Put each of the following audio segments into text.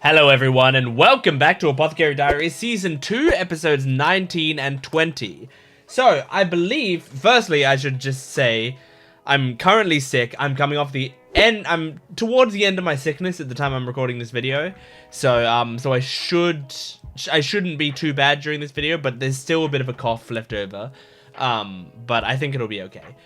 Hello everyone and welcome back to Apothecary Diaries Season 2, Episodes 19 and 20. So, I believe, firstly I should just say, I'm currently sick. I'm coming off the end, I'm towards the end of my sickness at the time I'm recording this video. So I shouldn't be too bad during this video, but there's still a bit of a cough left over. But I think it'll be okay.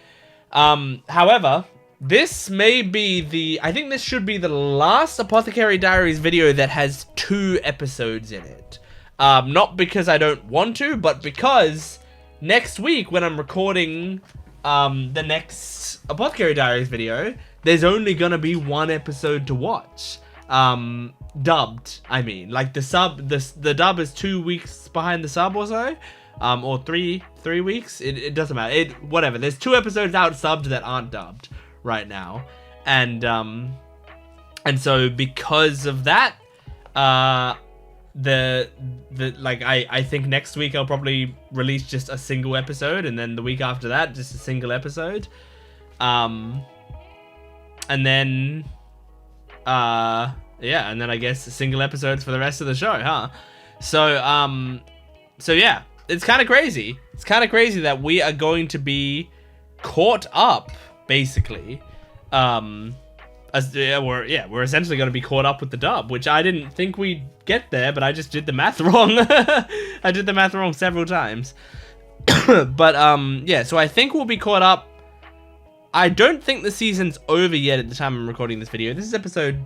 However, this may be I think this should be the last Apothecary Diaries video that has 2 episodes in it. Not because I don't want to, but because next week when I'm recording the next Apothecary Diaries video, there's only gonna be 1 episode to watch. Dubbed, I mean. Like the dub is 2 weeks behind the sub or so. Or three weeks. It doesn't matter. Whatever. There's 2 episodes out subbed that aren't dubbed right now, and so because of that, I think next week I'll probably release just a single episode, and then the week after that just a single episode, and then yeah, and then I guess single episodes for the rest of the show, huh? So yeah, it's kind of crazy. It's kind of crazy that we are going to be caught up, basically. We're essentially going to be caught up with the dub, which I didn't think we'd get there, but I just did the math wrong. I did the math wrong several times. But yeah, so I think we'll be caught up. I don't think the season's over yet at the time I'm recording this video. This is episode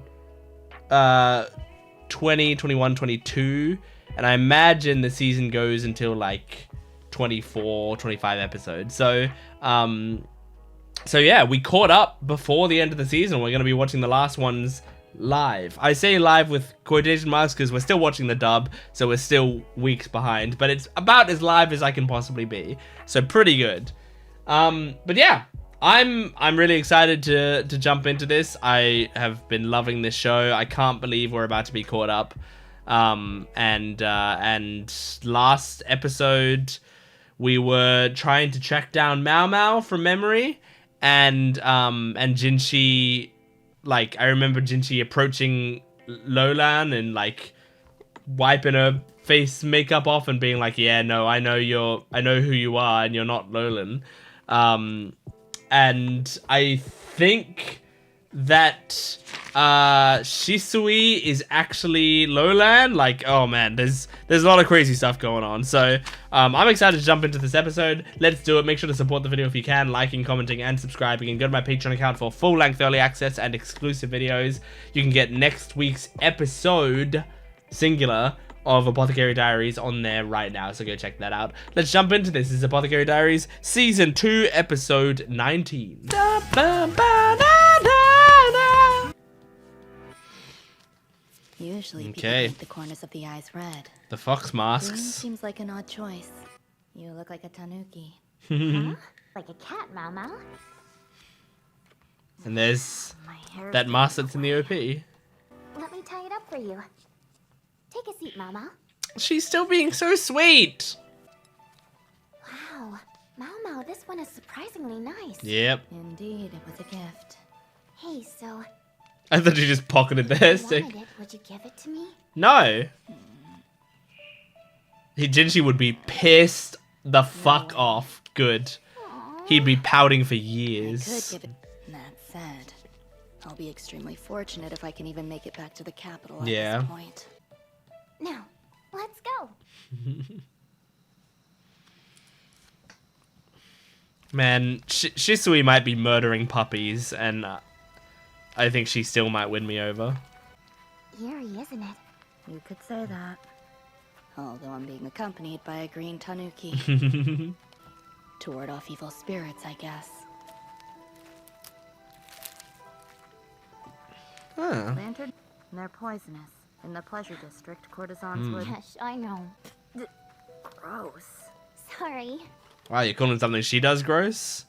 20, 21, 22, and I imagine the season goes until like 24, 25 episodes. So yeah, we caught up before the end of the season. We're going to be watching the last ones live. I say live with quotation marks because we're still watching the dub, so we're still weeks behind, but it's about as live as I can possibly be. So pretty good. But yeah, I'm really excited to jump into this. I have been loving this show. I can't believe we're about to be caught up. And last episode we were trying to track down Maomao from memory, and Jinshi, like, I remember Jinshi approaching Lolan and like wiping her face makeup off and being like, yeah, no, I know who you are and you're not Lolan. And I think that Shisui is actually Lolan. Like, oh man, there's a lot of crazy stuff going on. So I'm excited to jump into this episode. Let's do it. Make sure to support the video if you can, liking, commenting, and subscribing, and go to my Patreon account for full-length early access and exclusive videos. You can get next week's episode, singular, of Apothecary Diaries on there right now, so go check that out. Let's jump into this. This is Apothecary Diaries Season 2, Episode 19. Usually people paint the corners of the eyes red. The fox masks. Green seems like an odd choice. You look like a tanuki. Huh? Like a cat, Maomao. And there's that mask that's in the OP. Let me tie it up for you. Take a seat, Maomao. She's still being so sweet. Wow, Maomao, this one is surprisingly nice. Yep. Indeed, it was a gift. Hey, so I thought you just pocketed the if you hairstick. wanted it, would you give it to me? No. Jinshi would be pissed the fuck off. Good. Aww. He'd be pouting for I could years. give it. That said, I'll be extremely fortunate if I can even make it back to the capital at Yeah. this point. Now, let's go. Man, Shisui might be murdering puppies, and I think she still might win me over. Eerie, isn't it? You could say that. Although I'm being accompanied by a green tanuki. To ward off evil spirits, I guess. Huh. Lantern? They're poisonous. In the pleasure district, courtesans would... Yes, I know. Gross. Sorry. Wow, you're calling something she does gross?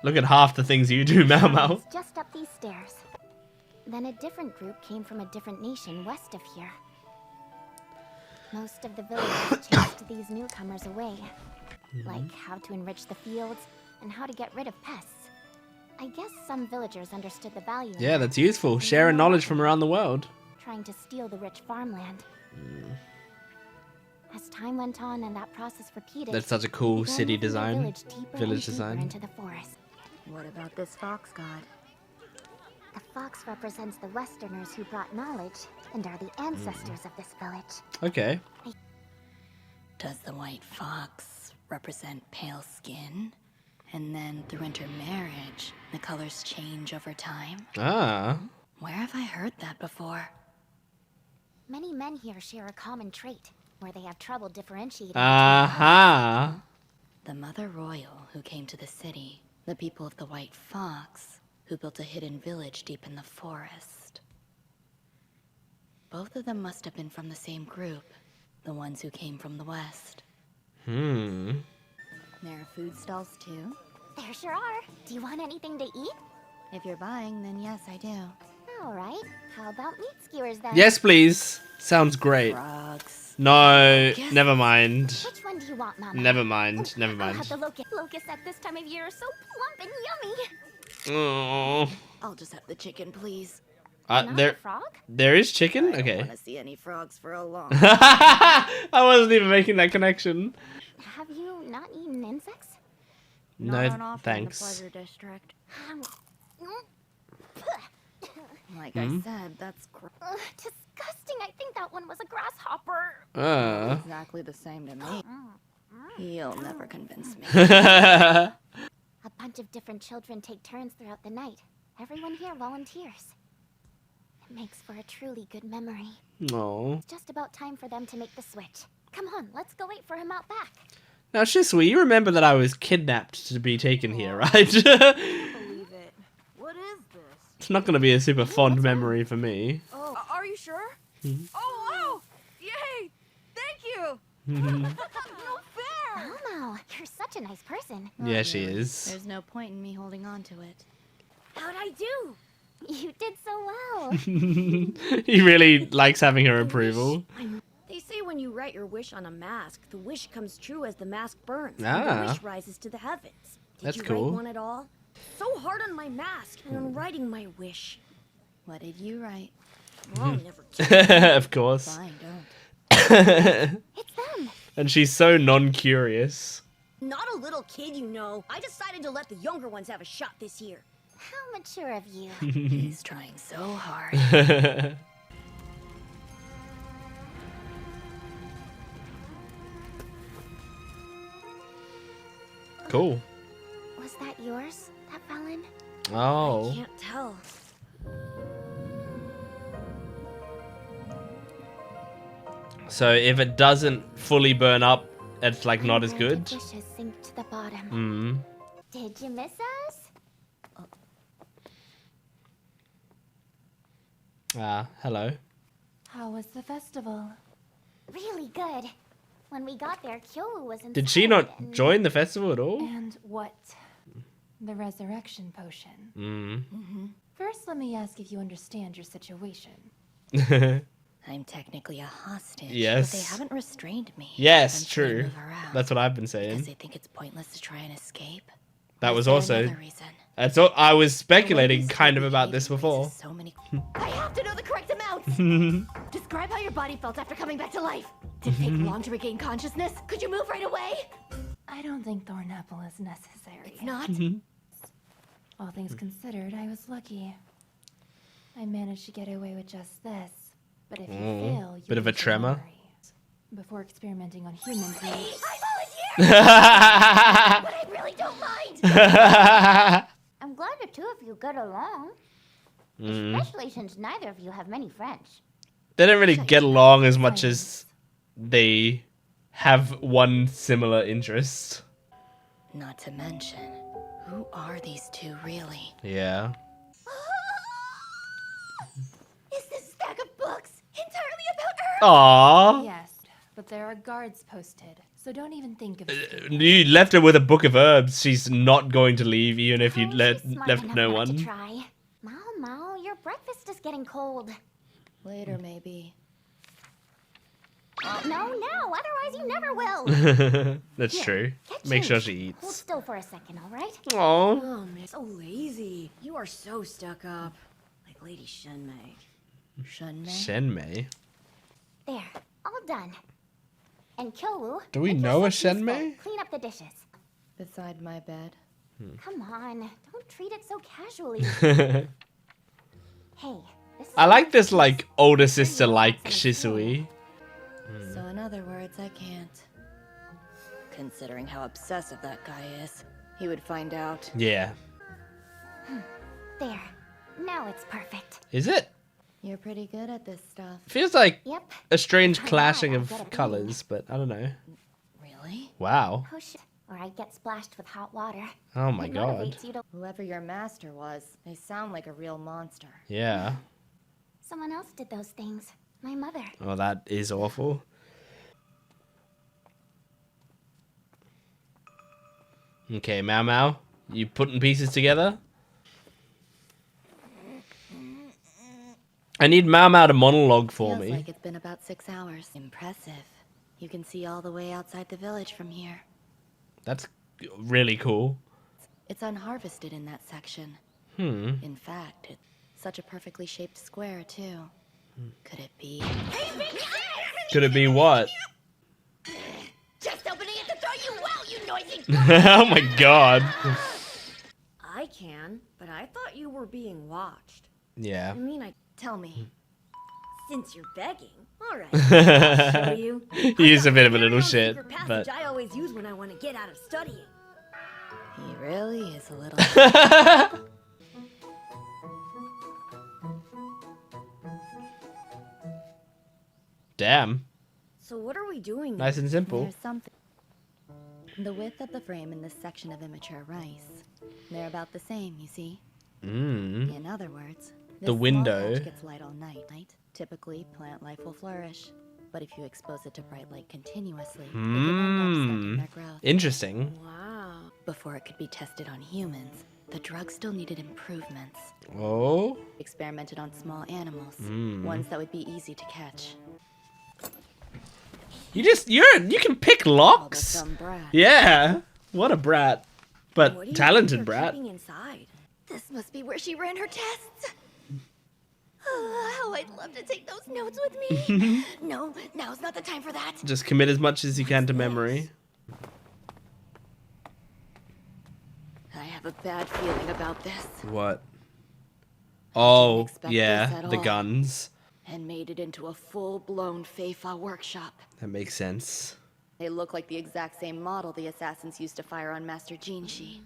Look at half the things you do, Maomao. It's just up these stairs. Then a different group came from a different nation west of here. Most of the villagers chased these newcomers away. Like how to enrich the fields and how to get rid of pests. I guess some villagers understood the value. Yeah, that's useful. Sharing knowledge from around the world. trying to steal the rich farmland. As time went on and that process repeated, That's such a cool they began city moving their design. village deeper Village and deeper design. into the forest. What about this fox god? The fox represents the Westerners who brought knowledge and are the ancestors of this village. Okay. Does the white fox represent pale skin? And then through intermarriage, the colors change over time? Ah. Where have I heard that before? Many men here share a common trait, where they have trouble differentiating Aha. The Mother Royal who came to the city, the people of the White Fox, who built a hidden village deep in the forest. Both of them must have been from the same group, the ones who came from the west. Hmm. There are food stalls too? There sure are. Do you want anything to eat? If you're buying, then yes, I do. All right. How about meat skewers then? Yes, please. Sounds great. Frogs. No, never mind. Which one do you want, Mama? Never mind. Never I'll mind. have the locusts at this time of year are so plump and yummy. Oh. I'll just have the chicken, please. Not There, the frog? there is chicken. I don't Okay. want to see any frogs for a long I wasn't even making that connection. Have you not eaten insects? No, Not often thanks. in the Pleasure District. Mm, Like I said, that's disgusting. I think that one was a grasshopper. exactly the same to me. You'll never convince me. A bunch of different children take turns throughout the night. Everyone here volunteers. It makes for a truly good memory. Oh. It's just about time for them to make the switch. Come on, let's go wait for him out back. Now, Shisui, you remember that I was kidnapped to be taken here, right? Believe it. What is this? It's not going to be a super fond memory for me. Oh, are you sure? Oh, wow! Yay! Thank you! No fair! Maomao, you're such a nice person. Yeah, she is. There's no point in me holding on to it. How'd I do? You did so well. He really likes having her approval. They say when you write your wish on a mask, the wish comes true as the mask burns. And Ah. the wish rises to the heavens. Did That's you cool. write one at all? So hard on my mask and on writing my wish. What did you write? I'll never tell. Of course. Fine, don't. It's them. And she's so non-curious. Not a little kid, you know. I decided to let the younger ones have a shot this year. How mature of you. He's trying so hard. Cool. Was that yours that fell in? Oh. I can't tell. So if it doesn't fully burn up, it's like not as Unwanted good. Wishes sink to the bottom. Hmm. Did you miss us? Ah, hello. How was the festival? Really good. When we got there, Kyowu was inside. Did she not and- join the festival at all? And what? The resurrection potion. Hmm. First, let me ask if you understand your situation. I'm technically a hostage. Yes. But they haven't restrained me. Yes, I'm free to true. move around. That's what I've been Because saying. they think it's pointless to try and escape. That Or was is there also. another reason? That's all. I was The way speculating these kind two of about behave this before. raises So many. I have to know the correct amount. Describe how your body felt after coming back to life. Did it take long to regain consciousness? Could you move right away? I don't think Thorn Apple is necessary. It's not. All things considered, I was lucky. I managed to get away with just this. But if you fail, you Bit of a lose your tremor. memory. Before experimenting on humans, we... I volunteer! But I really don't mind. I'm glad the two of you get along. Mm. Especially since neither of you have many friends. They don't really get along as much as they have one similar interest. Not to mention, who are these two really? Yeah. Is this stack of books entirely about her? Aww. Yes, but there are guards posted, so don't even think of it. You left her with a book of herbs. She's not going to leave, even if you Oh, left she's smart left enough no not to one. try. Mao, your breakfast is getting cold. Later, maybe. No, otherwise you never will. That's Here, true. get Make sure changed. she Hold eats. still for a second, all right? Aww. Oh man, so lazy. You are so stuck up. Like Lady Shenmei. Shunmei? Shenmei. There, all done. And Kyowu, Do we make know a yourself useful. Shenmei? Clean up the dishes. Beside my bed. Come on, don't treat it so casually. Hey, this is I like this my like piece. older I'm sure sister you'll like have some experience. Shisui. So in other words, I can't. Considering how obsessive that guy is, he would find out. Yeah. There, now it's perfect. Is it? You're pretty good at this stuff. Feels like Yep. a strange Turn clashing out, of I'll get a colors, but I don't know. Really? Wow. Push it, or I get splashed with hot water. Oh my It god. motivates you to- Whoever your master was, they sound like a real monster. Yeah. Someone else did those things. My mother. Oh, that is awful. Okay, Maomao, you putting pieces together? I need Maomao to monologue for Feels me. like it's been about 6 hours. Impressive. You can see all the way outside the village from here. That's really cool. It's unharvested in that section. In fact, it's such a perfectly shaped square, too. Could it be? Could it be what? Just opening it to throw you out, you noisy. Oh my god. I can, but I thought you were being watched. Yeah. I mean, Tell me. since you're begging, all right. I'll show you. He is a bit of a Very little own shit, secret passage but I always use when I want to get out of studying. He really is a little... damn. So what are we doing? Nice and simple. There's something. The width of the frame in this section of immature rice. They're about the same, you see. Mm. In other words, The this small window. patch gets light all night. Typically, plant life will flourish. But if you expose it to bright light continuously, it can end up stunting their growth. Interesting. Wow. Before it could be tested on humans, the drug still needed improvements. Oh. Experimented on small animals, Hmm. ones that would be easy to catch. You can pick locks. Some brat. Yeah. What a brat. What do But you talented think they're brat. keeping inside? This must be where she ran her tests. Oh, I'd love to take those notes with me. No, now's not the time for that. Just commit as much as you can to memory. I have a bad feeling about this. What? Oh, expect this yeah, at the all. guns. And made it into a full-blown Feifa workshop. That makes sense. They look like the exact same model the assassins used to fire on Master Jinshi.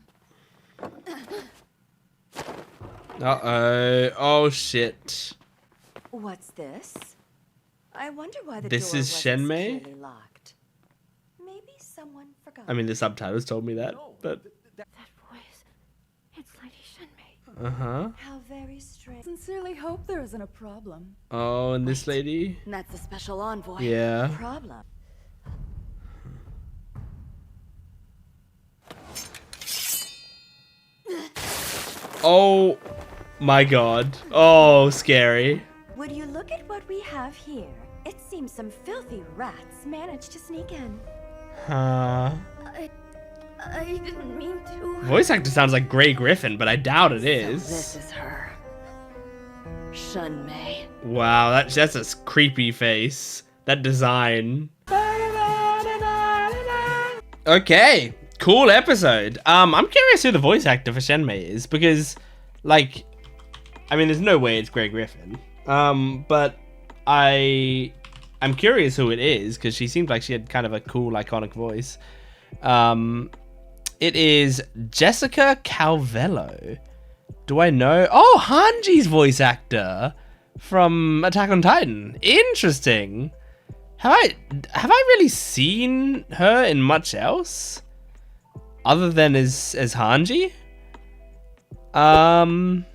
Uh-oh. Oh, shit. What's this? I wonder why the This door is wasn't Shenmei? securely locked. Maybe someone forgot. I mean, the subtitles told me that, but... That voice. It's Lady Shenmei. Uh-huh. How very strange. Sincerely hope there isn't a problem. Oh, and this lady? And that's the special envoy. Yeah. Problem? Oh, my god. Oh, scary. Would you look at what we have here? It seems some filthy rats managed to sneak in. Huh. I didn't mean to. Voice actor sounds like Grey Griffin, but I doubt it So this is. is her. Shunmei. Wow, that's a creepy face. That design. Okay, cool episode. I'm curious who the voice actor for Shenmei is because, like, I mean, there's no way it's Grey Griffin. But I'm curious who it is because she seemed like she had kind of a cool, iconic voice. It is Jessica Calvello. Do I know? Oh, Hanji's voice actor from Attack on Titan. Interesting. Have I really seen her in much else other than as Hanji? I'm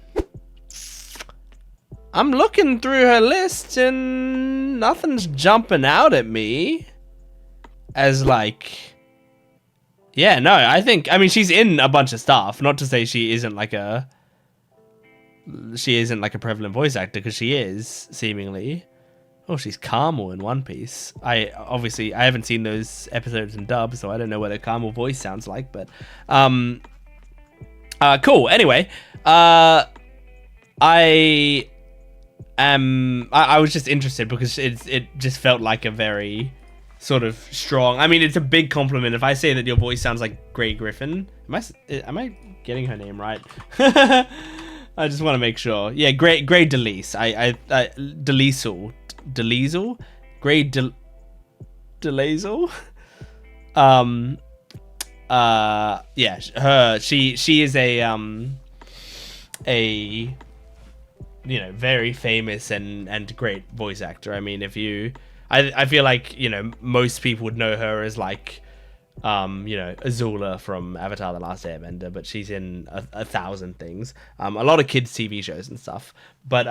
looking through her list and nothing's jumping out at me as like. Yeah, no, I mean she's in a bunch of stuff. Not to say she isn't like a prevalent voice actor because she is seemingly. Oh, she's Carmel in One Piece. I haven't seen those episodes in dub, so I don't know what a Carmel voice sounds like, but cool. Anyway, I I was just interested because it just felt like a very sort of strong. I mean, it's a big compliment if I say that your voice sounds like Grey Griffin. Am I getting her name right? I just want to make sure. Yeah, Grey Delise. Delisle, Grey Delisle. Yeah, she is a you know, very famous and great voice actor. I mean, I feel like, you know, most people would know her as like, you know, Azula from Avatar: The Last Airbender, but she's in a thousand things. A lot of kids' TV shows and stuff. But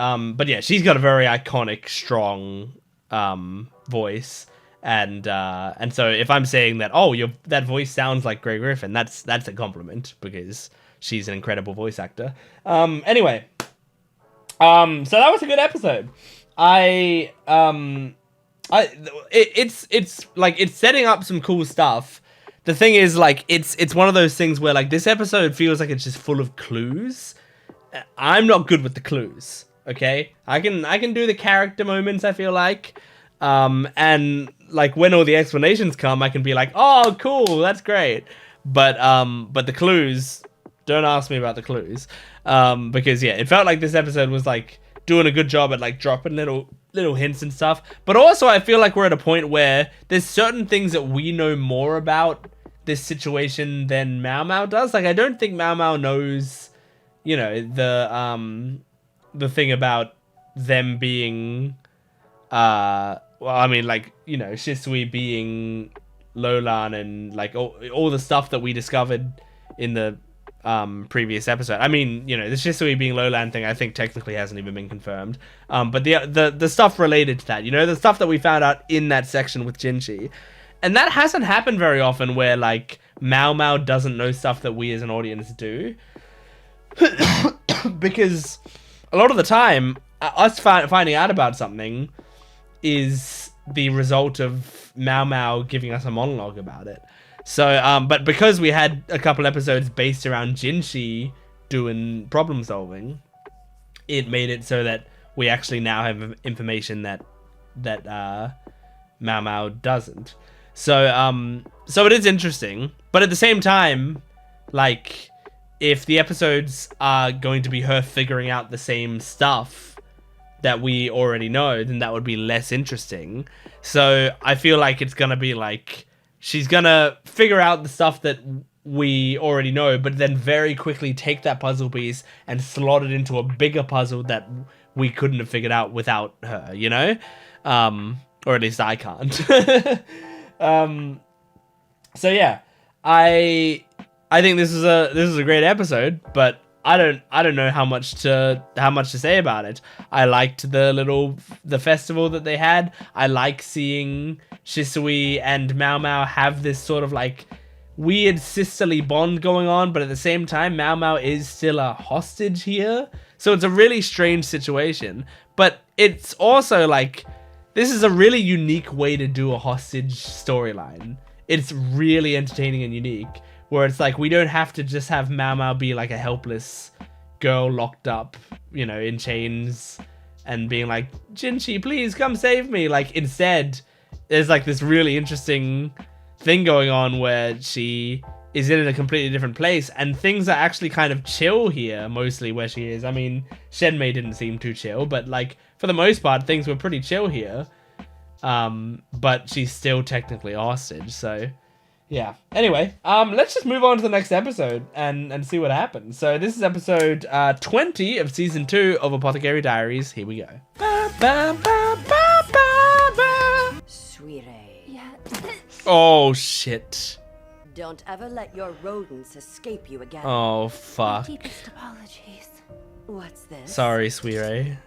yeah, she's got a very iconic, strong voice. And so if I'm saying that, oh, that voice sounds like Grey Griffin, that's a compliment because she's an incredible voice actor. Anyway. So that was a good episode. It's like, it's setting up some cool stuff. The thing is, like, it's one of those things where, like, this episode feels like it's just full of clues. I'm not good with the clues. Okay, I can do the character moments, I feel like, and like when all the explanations come, I can be like, oh, cool, that's great. But the clues, don't ask me about the clues. Because yeah, it felt like this episode was like doing a good job at like dropping little hints and stuff. But also I feel like we're at a point where there's certain things that we know more about this situation than Maomao does. Like, I don't think Maomao knows, you know, the thing about them being, well, I mean, like, you know, Shisui being Lolan and like all the stuff that we discovered in the previous episode. I mean, you know, the Shisui being Lowland thing, I think technically hasn't even been confirmed. But the stuff related to that, you know, the stuff that we found out in that section with Jinshi, and that hasn't happened very often, where like Maomao doesn't know stuff that we as an audience do, because a lot of the time, us finding out about something is the result of Maomao giving us a monologue about it. So, but because we had a couple episodes based around Jinshi doing problem solving, it made it so that we actually now have information that Maomao doesn't. So, so it is interesting, but at the same time, like, if the episodes are going to be her figuring out the same stuff that we already know, then that would be less interesting. So I feel like it's gonna be like, she's gonna figure out the stuff that we already know, but then very quickly take that puzzle piece and slot it into a bigger puzzle that we couldn't have figured out without her, you know? Or at least I can't. So yeah, I think this is a great episode, but I don't know how much to say about it. I liked the festival that they had. I like seeing Shisui and Maomao have this sort of like weird sisterly bond going on, but at the same time, Maomao is still a hostage here. So it's a really strange situation. But it's also like, this is a really unique way to do a hostage storyline. It's really entertaining and unique, where it's like, we don't have to just have Maomao be like a helpless girl locked up, you know, in chains and being like, Jinshi, please come save me. Like, instead, there's like this really interesting thing going on where she is in a completely different place, and things are actually kind of chill here, mostly where she is. I mean, Shenmei didn't seem too chill, but like, for the most part, things were pretty chill here. But she's still technically a hostage, so yeah. Anyway, let's just move on to the next episode and see what happens. So this is episode 20 of season 2 of Apothecary Diaries. Here we go. Sweetie, Yeah. Oh shit. don't ever let your rodents escape you again. Oh fuck. Deepest apologies. What's this? Sorry, Sweetie. I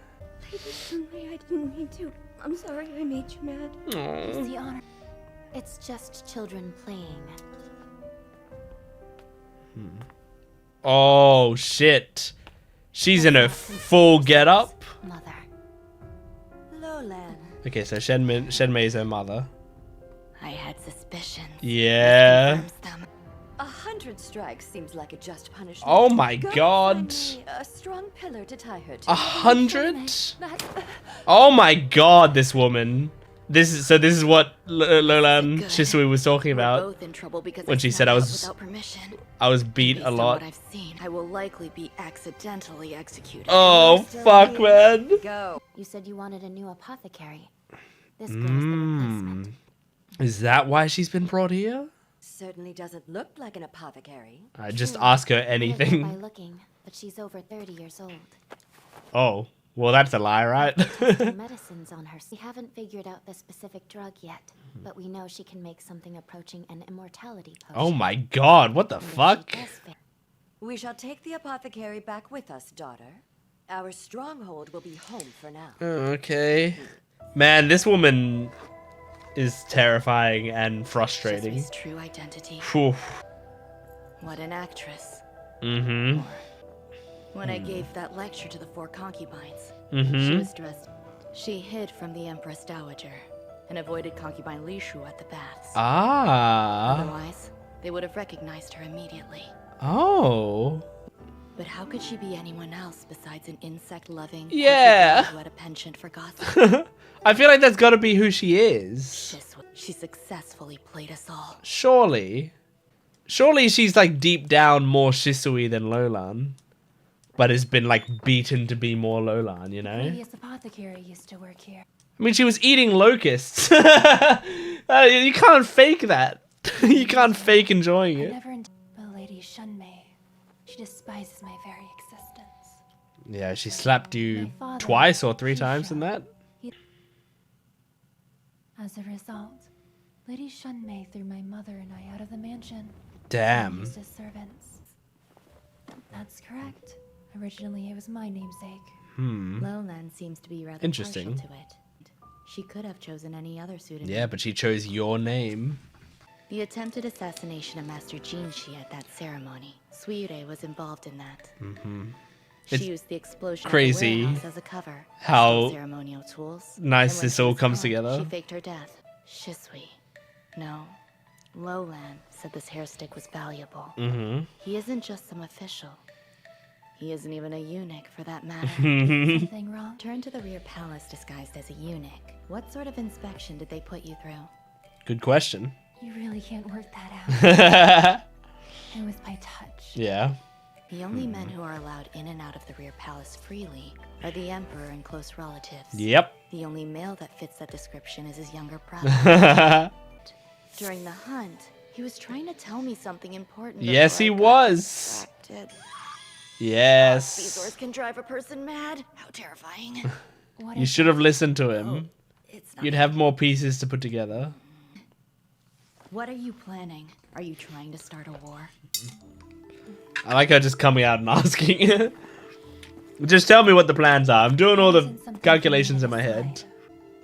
didn't mean to. I'm sorry I made you mad. Aww. The honor. It's just children playing. Oh shit. She's in her full getup. Mother. Lowland. Okay, so Shenmei's her mother. I had suspicions. Yeah. Confirms them. 100 strikes seems like a just punishment. Oh my Go god. find me a strong pillar to tie her to. 100? Oh my god, this woman. This is what Lolan Good. Shisui was talking We're about both in trouble because when I she snuck said I out was without permission. beat Based a on lot. what I've seen, I will likely be accidentally executed. Oh fuck, man. Go. You said you wanted a new apothecary. This girl's the replacement. Is that why she's been brought here? Certainly doesn't look like an apothecary. I just True. ask her Couldn't know by anything. looking, but she's over 30 years old. Oh, well that's a lie, right? Testing medicines on her. We haven't figured out the specific drug yet, but we know she can make something approaching an immortality potion. Oh my god, what the And if she fuck? does fail- We shall take the apothecary back with us, daughter. Our stronghold will be home for now. Okay. Man, this woman is terrifying and frustrating. Shisui's true identity. Phew. What an actress. Mm-hmm. When I gave that lecture to the 4 concubines, she Mm-hmm. was dressed. She hid from the Empress Dowager and avoided concubine Li Shu at the baths. Ah. Otherwise, they would have recognized her immediately. Oh. But how could she be anyone else besides an insect-loving Yeah. concubine who had a penchant for gossip? I feel like that's gotta be who she is. She successfully played us all. Surely. Surely she's like deep down more Shisui than Lolan. But has been like beaten to be more Lolan, you know? Previous apothecary used to work here. I mean, she was eating locusts. You can't fake that. You can't fake enjoying I it. never but Lady Shunmei. She despises my very existence. Yeah, she slapped you My father, twice or 3 times in that. As a result, Lady Shunmei threw my mother and I out of the mansion. Damn. Used as servants. That's correct. Originally, it was my namesake. Lowland seems to be rather Interesting. partial to it. She could have chosen any other pseudonym. Yeah, but she chose your name. The attempted assassination of Master Jinshi at that ceremony. Suire was involved in that. She It's used the explosion crazy of the warehouse as a cover. how stole ceremonial tools. nice and when this she all was comes gone, together. She faked her death. Shisui. No. Lowland said this hair stick was valuable. He isn't just some official. He isn't even a eunuch, for that matter. Something wrong? Turn to the rear palace disguised as a eunuch. What sort of inspection did they put you through? Good question. You really can't work that out. It was by touch. Yeah. The only men who are allowed in and out of the rear palace freely are the emperor and close relatives. Yep. The only male that fits that description is his younger brother. During the hunt, he was trying to tell me something important. Yes, before he I got was. distracted. Yes. Bezors can drive a person mad. How terrifying. What You if should have listened to him. It's not. You'd have more pieces to put together. What are you planning? Are you trying to start a war? I like her just coming out and asking. Just tell me what the plans are. I'm doing all the isn't something calculations you in my can head. decide?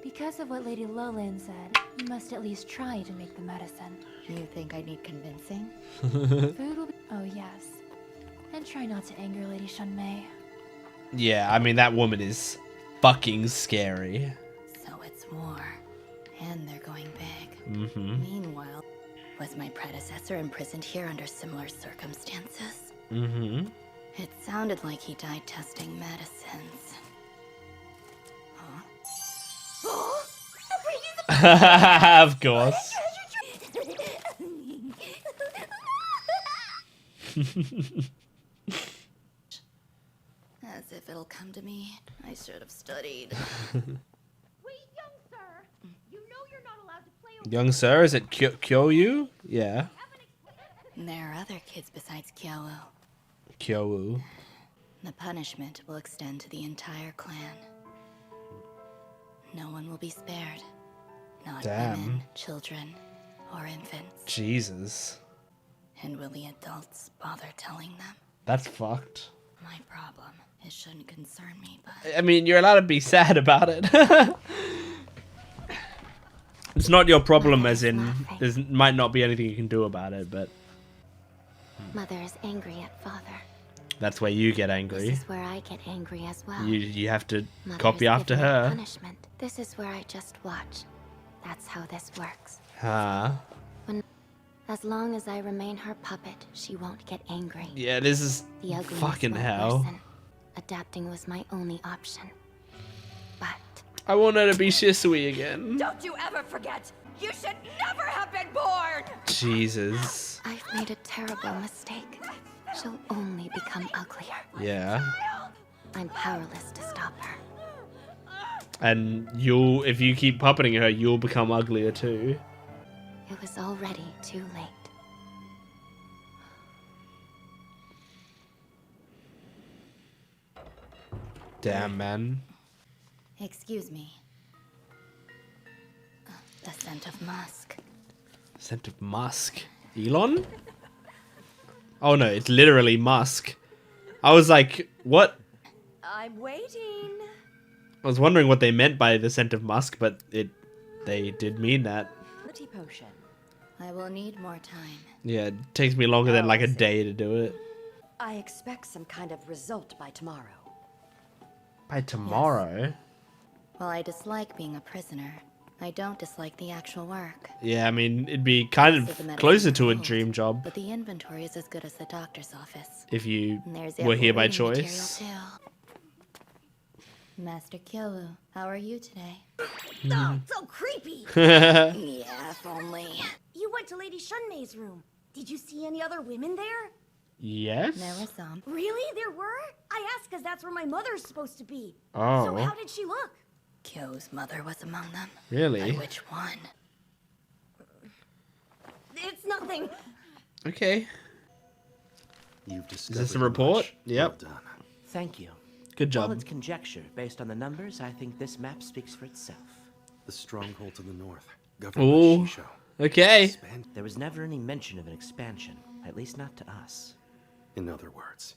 Because of what Lady Lowland said, you must at least try to make the medicine. You think I need convincing? Food will be... Oh, yes. And try not to anger Lady Shunmei. Yeah, I mean, that woman is fucking scary. So it's war. And they're going big. Meanwhile, was my predecessor imprisoned here under similar circumstances? It sounded like he died testing medicines. Huh? Of course. As if it'll come to me. I should have studied. Wait, young sir. You know you're not allowed to play Young sir, is it Kyoryu? Yeah. There are other kids besides Kyowu. Kyowu. The punishment will extend to the entire clan. No one will be spared. Not Damn. women, children, or infants. Jesus. And will the adults bother telling them? That's fucked. My problem. It shouldn't concern me, but... I mean, you're allowed to be sad about it. It's not your problem, as in, there might not be anything you can do about it, but Mother is angry at Father. that's where you get This angry. is where I get angry as well. You have to Mother copy is after given a her. Punishment. This is where I just watch. That's how this works. Huh. As long as I remain her puppet, she won't get angry. Yeah, this is The ugliness fucking won't hell. worsen. Adapting was my only option. But I want her to be Shisui again. Don't you ever forget, you should never have been born! Jesus. I've made a terrible mistake. She'll only become uglier. Yeah. I'm powerless to stop her. And if you keep puppeting her, you'll become uglier too. It was already too late. Damn, man. Excuse me. The scent of musk. Scent of musk. Elon? Oh no, it's literally musk. I was like, what? I'm waiting. I was wondering what they meant by the scent of musk, but they did mean that. Tea potion. I will need more time. Yeah, it takes me longer than like a day to do it. I expect some kind of result by tomorrow. By tomorrow? While I dislike being a prisoner, I don't dislike the actual work. Yeah, I mean, it'd be kind Most of the closer medicine to a holds, dream job But the inventory is as good as the doctor's office. if you And there's were here by ample reading choice. material, too. Master Kyowu, how are you today? Oh, so creepy. Yeah, if only. You went to Lady Shunmei's room. Did you see any other women there? Yes? There were some. Really? There were? I asked because that's where my mother's supposed to be. Oh. So how did she look? Kyowu's mother was among them. Really? But which one? It's nothing. Okay. You've Is discovered this a report? much. Yep. Well done. Thank you. Good While job. it's conjecture, based on the numbers, I think this map speaks for itself. The stronghold to the north, governed Ooh. by Shisho. Okay. Expand- There was never any mention of an expansion, at least not to us. In other words,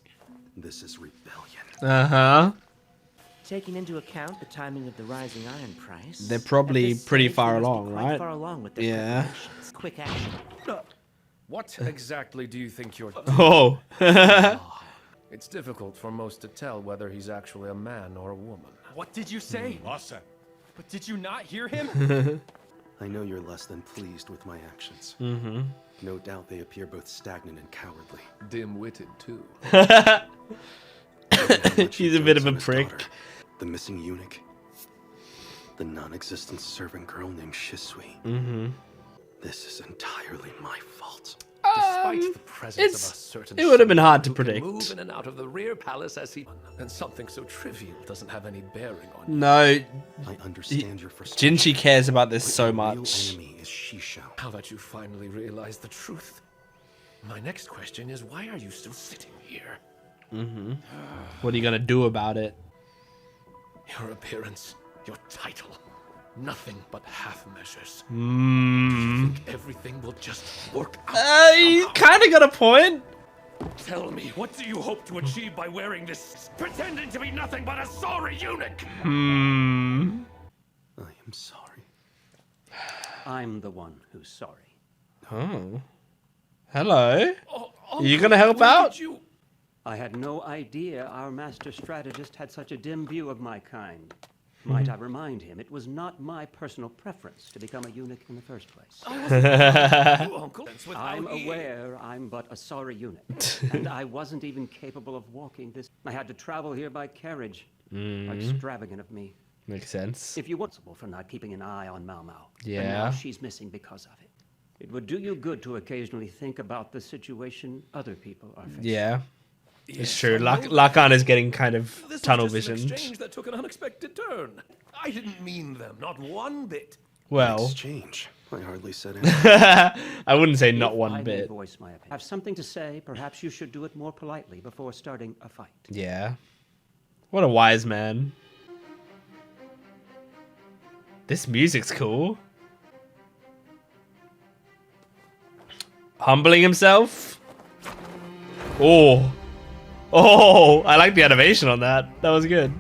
this is rebellion. Uh-huh. Taking into account the timing of the rising iron price, They're probably at this pretty stage, far they must be along, quite right? Far along with their Yeah. preparations. Quick action. What exactly do you think you're Oh. It's difficult for most to tell whether he's actually a man or a woman. What did you say? Asa, but did you not hear him? I know you're less than pleased with my actions. Mm-hmm. No doubt they appear both stagnant and cowardly. Dim-witted, too. He's a bit of a prick. The missing eunuch. The non-existent servant girl named Shisui. Mm-hmm. This is entirely my fault. Despite the presence of a certain it would have been hard to who can predict. move in and out of the rear palace as he... And something so trivial doesn't have any bearing on you. No, I understand your frustration. Jinshi cares about this but so your much. real enemy is Shisho. Now that you finally realize the truth, my next question is, why are you still sitting here? Mm-hmm. What are you gonna do about it? Your appearance, your title, nothing but half measures. Mm. Everything will just work out. You somehow. kind of got a point. Tell me, what do you hope to achieve by wearing this, pretending to be nothing but a sorry eunuch? Hmm. I am sorry. I'm the one who's sorry. Oh. Hello. Oh, Are you gonna help out? I had no idea our master strategist had such a dim view of my kind. Might I remind him, it was not my personal preference to become a eunuch in the first place. You, uncle. I'm aware I'm but a sorry eunuch, and I wasn't even capable of walking this. I had to travel here by carriage. Extravagant of me. Makes sense. If you were responsible for not keeping an eye on Maomao, Yeah. and now she's missing because of it. It would do you good to occasionally think about the situation other people are facing. Yeah. Yes, It's true. I know. Lakan is getting kind of This tunnel was just an visioned. exchange that took an unexpected turn. I didn't mean them, not one bit. Well, Exchange. I hardly said anything. I wouldn't say not If one I may bit. voice my opinion. Have something to say, perhaps you should do it more politely before starting a fight. Yeah. What a wise man. This music's cool. Humbling himself. Oh. Oh, I like the animation on that. That was good.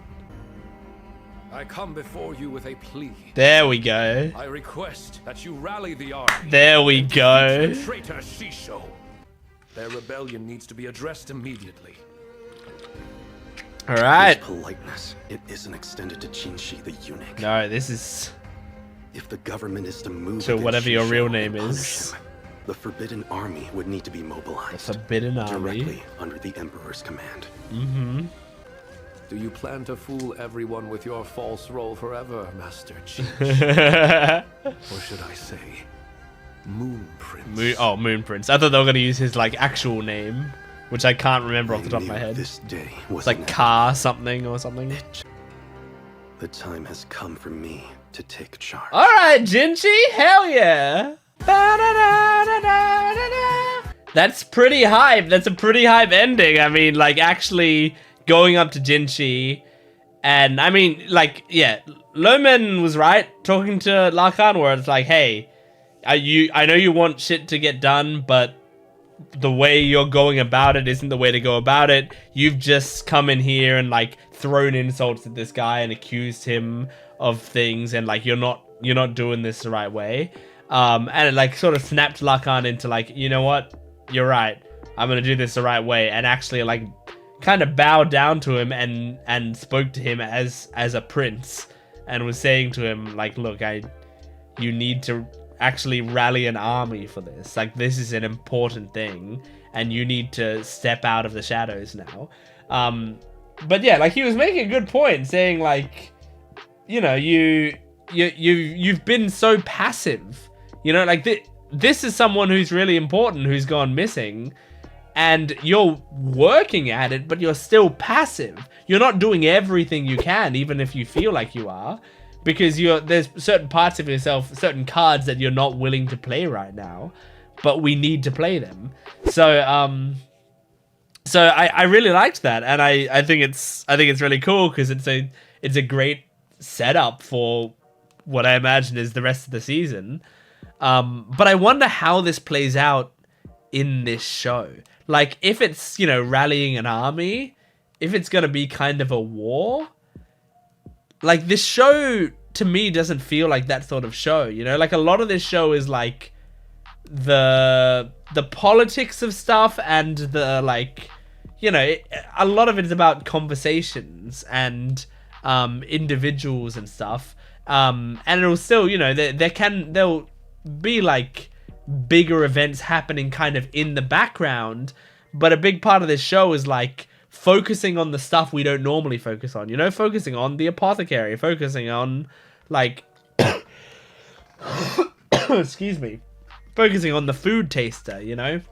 I come before you with a plea. There we go. I request that you rally the army. There we go. The traitor Shisho. Their rebellion needs to be addressed immediately. All right. This politeness, it isn't extended to Jinshi the eunuch. No, this is If the government is to move to against whatever your Shisho real and name punish is. him, The Forbidden Army would need to be mobilized. The Forbidden Army. Directly under the Emperor's command. Mm-hmm. Do you plan to fool everyone with your false role forever, Master Jinshi? Or should I say, Moon Prince? Moon Prince. I thought they were going to use his like actual name, which I can't remember off the top of my head. This day was it's like Car something or something. The time has come for me to take charge. All right, Jinshi, hell yeah! That's pretty hype. That's a pretty hype ending. I mean, like actually going up to Jinshi, and I mean, like, yeah, Loman was right talking to Lakan, where it's like, hey, I know you want shit to get done, but the way you're going about it isn't the way to go about it. You've just come in here and like thrown insults at this guy and accused him of things, and like you're not doing this the right way. And it like sort of snapped Lakan into like, you know what, you're right, I'm gonna do this the right way, and actually like kind of bowed down to him and spoke to him as a prince, and was saying to him like, look, you need to actually rally an army for this. Like, this is an important thing, and you need to step out of the shadows now. But yeah, like he was making a good point, saying like, you know, you've been so passive. You know, like this is someone who's really important who's gone missing, and you're working at it, but you're still passive. You're not doing everything you can, even if you feel like you are, because there's certain parts of yourself, certain cards that you're not willing to play right now, but we need to play them. So I really liked that, and I think it's really cool because it's a great setup for what I imagine is the rest of the season. But I wonder how this plays out in this show. Like, if it's, you know, rallying an army, if it's gonna be kind of a war, like this show to me doesn't feel like that sort of show, you know? Like a lot of this show is like the politics of stuff, and the like, you know, a lot of it is about conversations and individuals and stuff. And it'll still, you know, there'll be like bigger events happening kind of in the background, but a big part of this show is like focusing on the stuff we don't normally focus on, you know, focusing on the apothecary, focusing on like excuse me, focusing on the food taster, you know,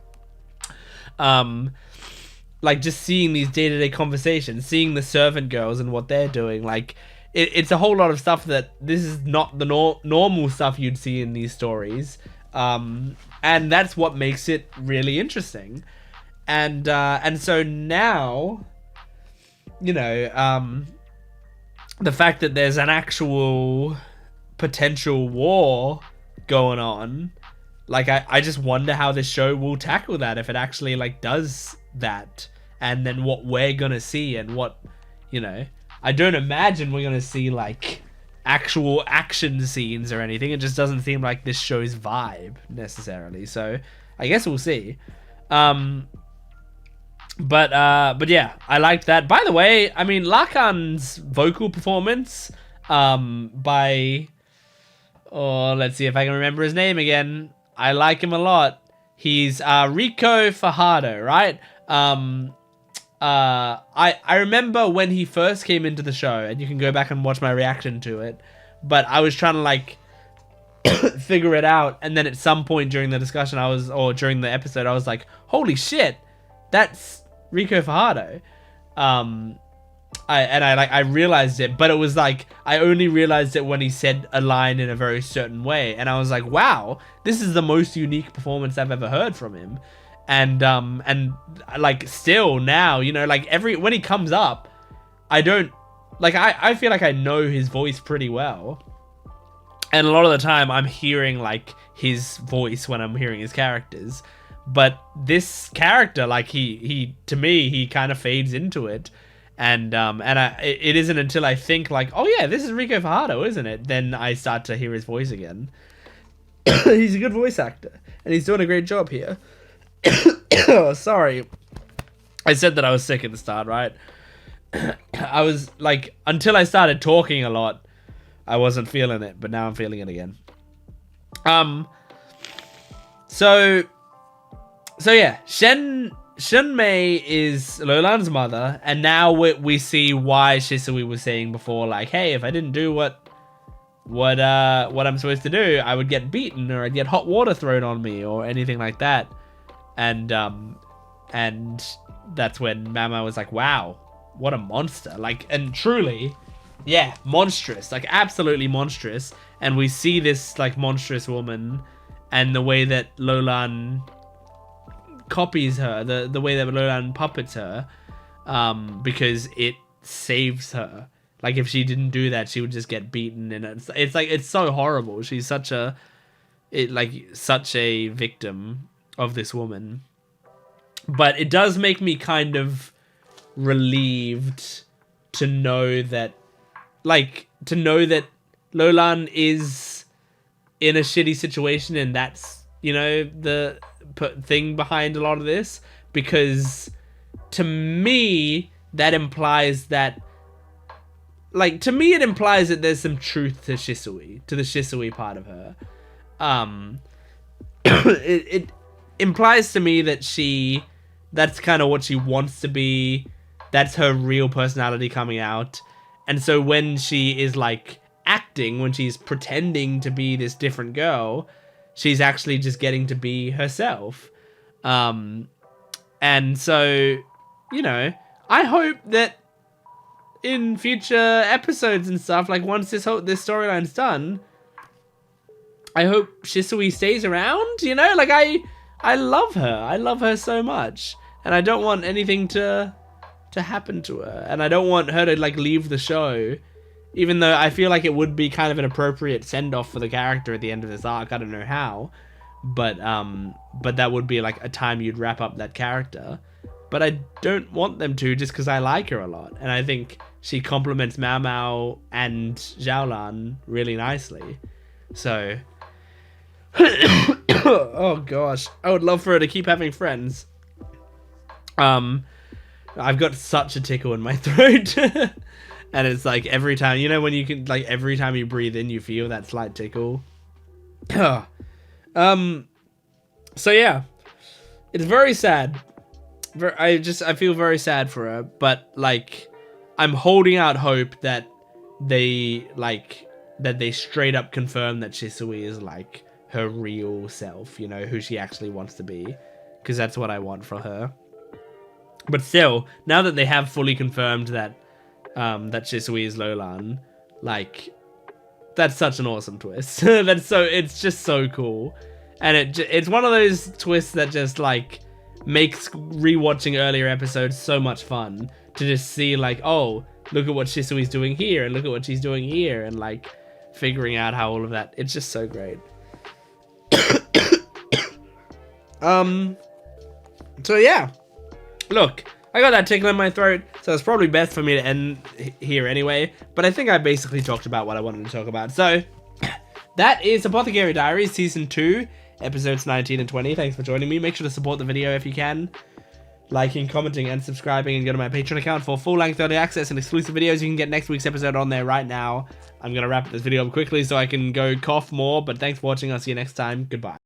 like just seeing these day-to-day conversations, seeing the servant girls and what they're doing. Like it's a whole lot of stuff that this is not the normal stuff you'd see in these stories. And that's what makes it really interesting. And so now, you know, the fact that there's an actual potential war going on, like I just wonder how this show will tackle that, if it actually like does that, and then what we're gonna see, and what, you know, I don't imagine we're gonna see like actual action scenes or anything. It just doesn't seem like this show's vibe necessarily, so I guess we'll see. But yeah, I liked that. By the way, I mean, Lakan's vocal performance by, let's see if I can remember his name again. I like him a lot. He's Rico Fajardo, right? I remember when he first came into the show, and you can go back and watch my reaction to it, but I was trying to like figure it out, and then at some point during the discussion during the episode, I was like, holy shit, that's Rico Fajardo. I realized it, but it was like I only realized it when he said a line in a very certain way, and I was like, wow, this is the most unique performance I've ever heard from him. And like still now, you know, like when he comes up, I feel like I know his voice pretty well, and a lot of the time I'm hearing like his voice when I'm hearing his characters, but this character, like he to me, he kind of fades into it. And it isn't until I think like, oh yeah, this is Rico Fajardo, isn't it? Then I start to hear his voice again. He's a good voice actor, and he's doing a great job here. Oh, sorry. I said that I was sick at the start, right? I was like, until I started talking a lot, I wasn't feeling it, but now I'm feeling it again. So yeah, Shenmei is Lolan's mother, and now we see why Shisui was saying before, like, hey, if I didn't do what I'm supposed to do, I would get beaten, or I'd get hot water thrown on me, or anything like that. And that's when Maomao was like, wow, what a monster. Like, and truly, yeah, monstrous, like absolutely monstrous. And we see this like monstrous woman, and the way that Lolan copies her, the way that Lolan puppets her, because it saves her. Like, if she didn't do that, she would just get beaten, and it's like, it's so horrible. She's such a victim of this woman. But it does make me kind of relieved to know that, Lolan is in a shitty situation, and that's, you know, the thing behind a lot of this. Because to me, that implies that, like, to me, it implies that there's some truth to Shisui, to the Shisui part of her. It implies to me that that's kind of what she wants to be. That's her real personality coming out. And so when she is, like, acting, when she's pretending to be this different girl, she's actually just getting to be herself. And so, you know, I hope that in future episodes and stuff, like, once this storyline's done, I hope Shisui stays around, you know? Like, I love her. I love her so much. And I don't want anything to happen to her. And I don't want her to, like, leave the show. Even though I feel like it would be kind of an appropriate send-off for the character at the end of this arc. I don't know how. But that would be, like, a time you'd wrap up that character. But I don't want them to, just because I like her a lot. And I think she complements Maomao and Xiaolan really nicely. So, oh gosh, I would love for her to keep having friends. I've got such a tickle in my throat. And it's like every time, you know, when you can, like, every time you breathe in, you feel that slight tickle. So yeah, it's very sad. I feel very sad for her, but, like, I'm holding out hope that they straight up confirm that Shisui is, like, her real self, you know, who she actually wants to be, because that's what I want for her. But still, now that they have fully confirmed that Shisui is Lolan, like, that's such an awesome twist. It's just so cool, and it's one of those twists that just, like, makes rewatching earlier episodes so much fun, to just see, like, oh, look at what Shisui's doing here, and look at what she's doing here, and, like, figuring out how all of that, it's just so great. So yeah, look, I got that tickle in my throat, so it's probably best for me to end here anyway, but I think I basically talked about what I wanted to talk about. So that is Apothecary Diaries Season 2, Episodes 19 and 20. Thanks for joining me. Make sure to support the video if you can, liking, commenting, and subscribing, and go to my Patreon account for full-length early access and exclusive videos. You can get next week's episode on there right now. I'm going to wrap this video up quickly so I can go cough more, but thanks for watching. I'll see you next time. Goodbye.